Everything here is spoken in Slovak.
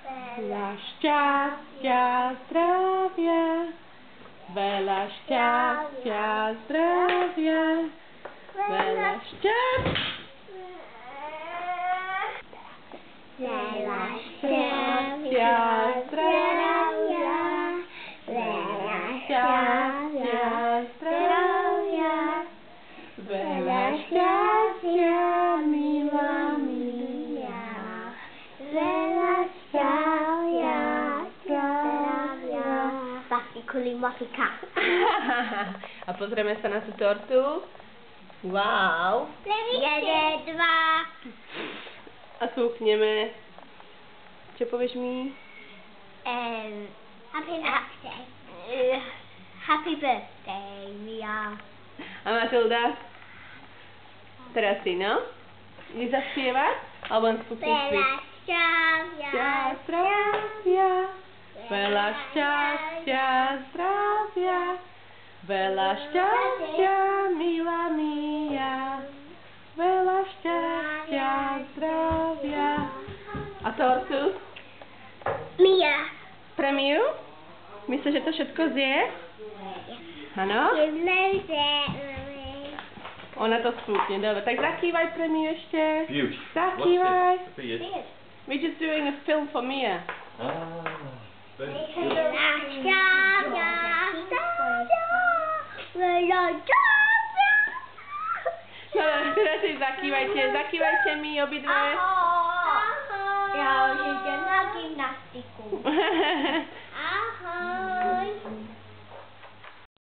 Veľa šťastia, zdravia, veľa šťastia, zdravia, veľa šťastia. Veľa šťastia, zdravia, veľa šťastia, zdravia, veľa šťastia, milá Mia, veľa šťastia, zdravia. Pasikuli mafika. A pozrieme sa na tú tortu. Wow. 1, 2. A cúkneme. Čo povieš mi? Happy birthday. Happy birthday, Mia. A Matilda? Teraz ty, no? Ideš zaspievať? Alebo len spúkneš si? Veľa šťastia, Zdravia, veľa šťastia, zdravia, veľa šťastia, milá Mia, veľa šťastia, zdravia. A tortu? Mia. Pre Miu? Myslíš, že to všetko zje? Áno? Ona to spúkne, dobre. Tak zakývaj pre Miu ešte. Zakývaj. We're just doing a film for Mia. Veľa šťastia, zdravia, veľa šťastia. No, teraz si zakývajte mi obidve. Ja už idem na gymnastiku.